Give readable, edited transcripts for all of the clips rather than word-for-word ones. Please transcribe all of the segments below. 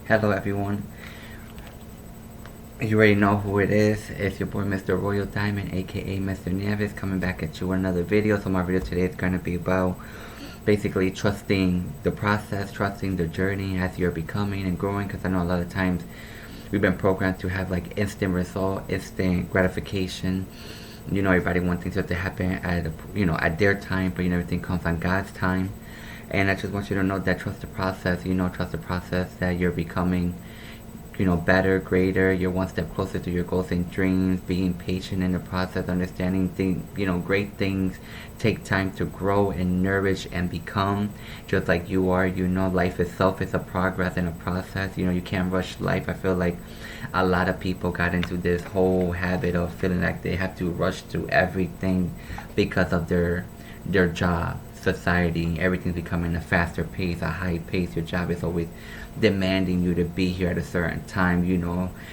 Hello everyone. You already know who it is. It's your boy Mr. Royal Diamond, aka Mr.RoyalNieves, coming back at you with another video. So my video today is going to be about basically trusting the process, trusting the journey as you're becoming and growing. Because I know a lot of times we've been programmed to have like instant result, instant gratification. Everybody wants things to happen at their time, but everything comes on God's time. And I just want you to know that trust the process. Trust the process that you're becoming better, greater. You're one step closer to your goals and dreams. Being patient in the process, understanding things, great things take time to grow and nourish and become. Just like you are, life itself is a progress and a process. You can't rush life. I feel like a lot of people got into this whole habit of feeling like they have to rush through everything because of their job, society. Everything's becoming a faster pace, a high pace. Your job is always demanding you to be here at a certain time.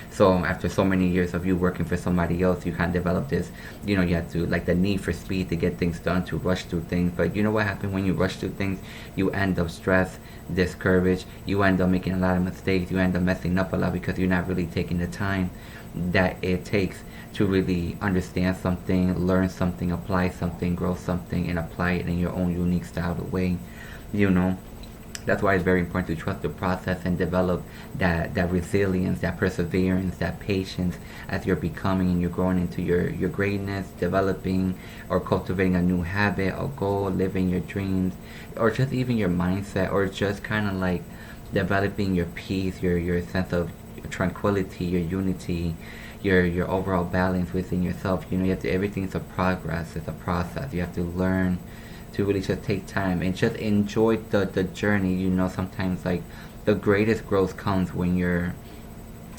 So after so many years of you working for somebody else, you kind of develop this, you have to, like, the need for speed to get things done, to rush through things. But you know what happens when you rush through things? You end up stressed, discouraged. You end up making a lot of mistakes. You end up messing up a lot because you're not really taking the time that it takes to really understand something, learn something, apply something, grow something, and apply it in your own unique style of way. you know that's why it's very important to trust the process and develop that resilience, that perseverance, that patience as you're becoming and you're growing into your greatness, developing or cultivating a new habit, a goal, living your dreams, or just even your mindset, or just kind of like developing your peace, your sense of tranquility, your unity, your overall balance within yourself. You have to, everything's a progress, it's a process. You have to learn to really just take time and just enjoy the journey. Sometimes, like, the greatest growth comes when you're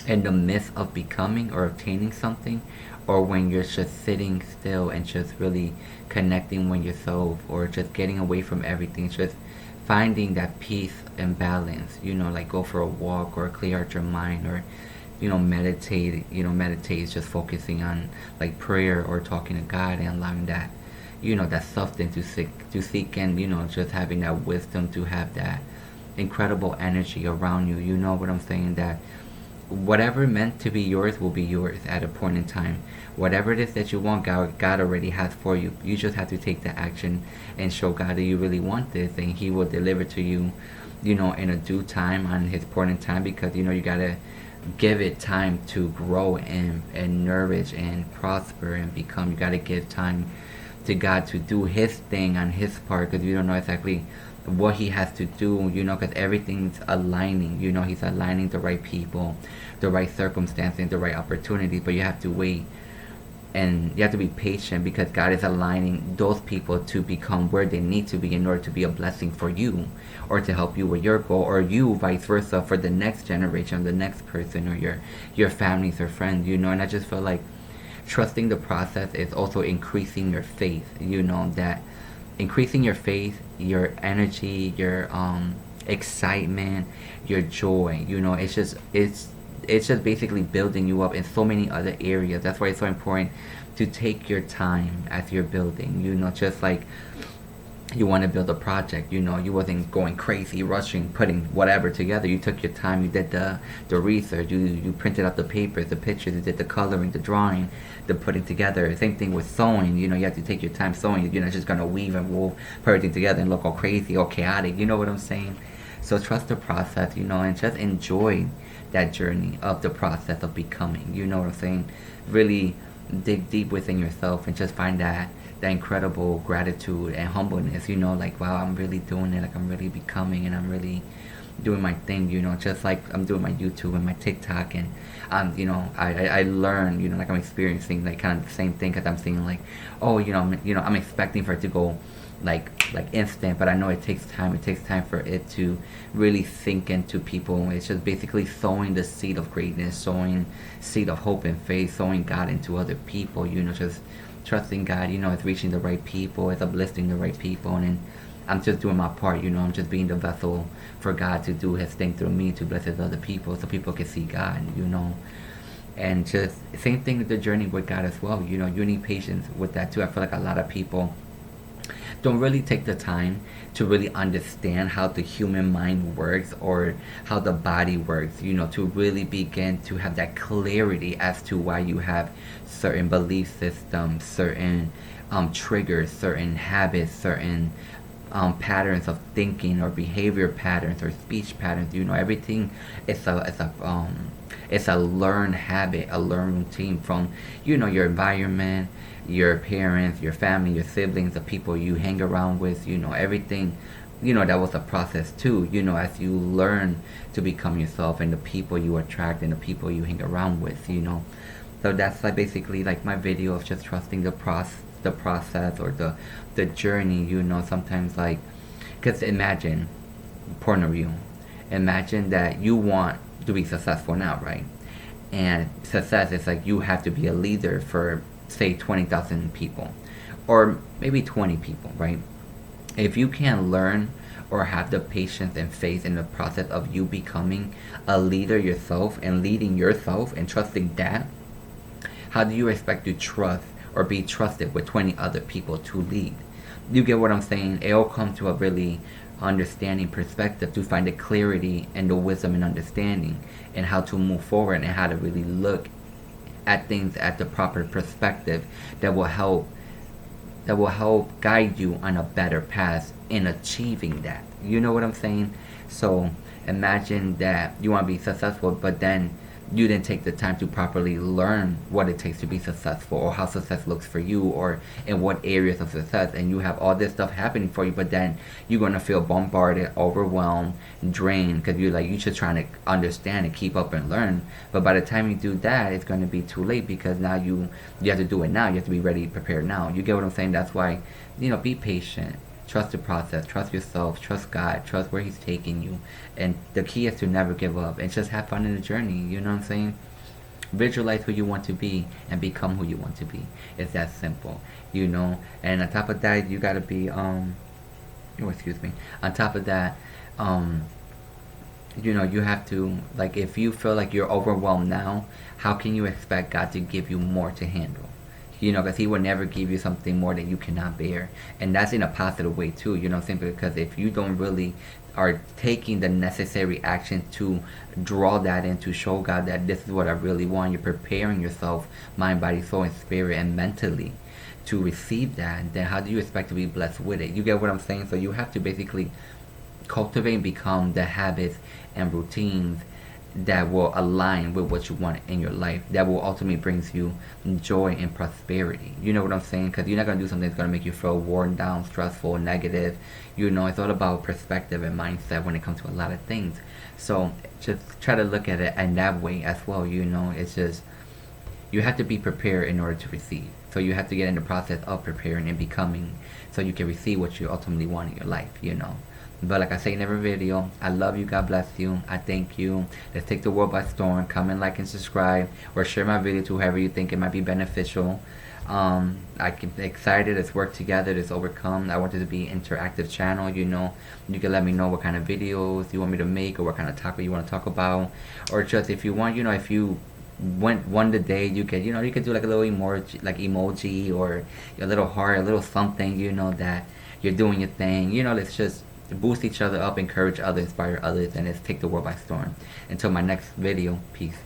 in the midst of becoming or obtaining something, or when you're just sitting still and just really connecting with yourself, or just getting away from everything, just finding that peace and balance. Like, go for a walk or clear out your mind, or meditate. Meditate is just focusing on, like, prayer or talking to God and allowing that, that substance to seek, and just having that wisdom to have that incredible energy around you. You know what I'm saying? That whatever meant to be yours will be yours at a point in time. Whatever it is that you want, God already has for you. You just have to take the action and show God that you really want this, and He will deliver to you, in a due time, on His point in time, because you gotta give it time to grow and nourish and prosper and become. You gotta give time to God to do His thing on His part, because you don't know exactly what He has to do, because everything's aligning. He's aligning the right people, the right circumstances, the right opportunities, but you have to wait, and you have to be patient, because God is aligning those people to become where they need to be in order to be a blessing for you, or to help you with your goal, or you vice versa for the next generation, the next person, or your families or friends. And I just feel like trusting the process is also increasing your faith. That increasing your faith, your energy, your excitement, your joy. It's just basically building you up in so many other areas. That's why it's so important to take your time as you're building. Just like you want to build a project, you wasn't going crazy, rushing, putting whatever together. You took your time, you did the research, you printed out the papers, the pictures, you did the coloring, the drawing, the putting together. Same thing with sewing. You have to take your time sewing. You're not just gonna weave and wove, put everything together and look all crazy, all chaotic. You know what I'm saying? So trust the process, and just enjoy that journey of the process of becoming. You know what I'm saying? Really dig deep within yourself and just find that incredible gratitude and humbleness. Like, wow, I'm really doing it. Like, I'm really becoming, and I'm really doing my thing. Just like I'm doing my YouTube and my TikTok, and I learn. Like, I'm experiencing, like, kind of the same thing, because I'm seeing, like, oh, I'm expecting for it to go like instant, but I know it takes time. It takes time for it to really sink into people. It's just basically sowing the seed of greatness, sowing seed of hope and faith, sowing God into other people. Just trusting God. It's reaching the right people, it's uplifting the right people, and then I'm just doing my part. I'm just being the vessel for God to do His thing through me, to bless His other people, so people can see God. And just same thing with the journey with God as well. You need patience with that too. I feel like a lot of people, don't really take the time to really understand how the human mind works or how the body works, you know, to really begin to have that clarity as to why you have certain belief systems, certain triggers, certain habits, certain patterns of thinking or behavior patterns or speech patterns. You know, everything it's a learned habit, a learned routine from, you know, your environment, your parents, your family, your siblings, the people you hang around with, you know, everything. You know, that was a process too, you know, as you learn to become yourself and the people you attract and the people you hang around with, you know. So that's like basically like my video of just trusting the process or the journey, you know. Sometimes like, because imagine, point of view, imagine that you want to be successful now, right? And success is like you have to be a leader for say 20,000 people or maybe 20 people, right? If you can't learn or have the patience and faith in the process of you becoming a leader yourself and leading yourself and trusting that, how do you expect to trust or be trusted with 20 other people to lead? You get what I'm saying? It'll come to a really understanding perspective to find the clarity and the wisdom and understanding and how to move forward and how to really look at things at the proper perspective that will help guide you on a better path in achieving that. You know what I'm saying? So imagine that you want to be successful, but then you didn't take the time to properly learn what it takes to be successful or how success looks for you or in what areas of success, and you have all this stuff happening for you, but then you're going to feel bombarded, overwhelmed, drained because you're like, you're just trying to understand and keep up and learn, but by the time you do that, it's going to be too late because now you have to do it now. You have to be ready, prepared now. You get what I'm saying? That's why, you know, be patient. Trust the process, trust yourself, trust God, trust where He's taking you. And the key is to never give up and just have fun in the journey. You know what I'm saying? Visualize who you want to be and become who you want to be. It's that simple, you know. And on top of that, you gotta be oh, excuse me. On top of that, you know, you have to, like, if you feel like you're overwhelmed now, how can you expect God to give you more to handle? You know, because He will never give you something more that you cannot bear. And that's in a positive way too, you know, simply because if you don't really are taking the necessary action to draw that in, to show God that this is what I really want, you're preparing yourself, mind, body, soul, and spirit, and mentally to receive that, then how do you expect to be blessed with it? You get what I'm saying? So you have to basically cultivate and become the habits and routines that will align with what you want in your life, that will ultimately brings you joy and prosperity. You know what I'm saying? Because you're not going to do something that's going to make you feel worn down, stressful, negative. You know, it's all about perspective and mindset when it comes to a lot of things. So just try to look at it in that way as well. You know, it's just, you have to be prepared in order to receive. So you have to get in the process of preparing and becoming so you can receive what you ultimately want in your life, you know. But like I say in every video, I love you, God bless you, I thank you. Let's take the world by storm. Comment, like, and subscribe, or share my video to whoever you think it might be beneficial. I'm excited. Let's work together. Let's overcome. I want it to be an interactive channel. You know, you can let me know what kind of videos you want me to make or what kind of topic you want to talk about, or just if you want, you know, if you won the day, you could, you know, you could do like a little emoji or a little heart, a little something, you know, that you're doing your thing. You know, let's just boost each other up, encourage others, inspire others, and let's take the world by storm. Until my next video, peace.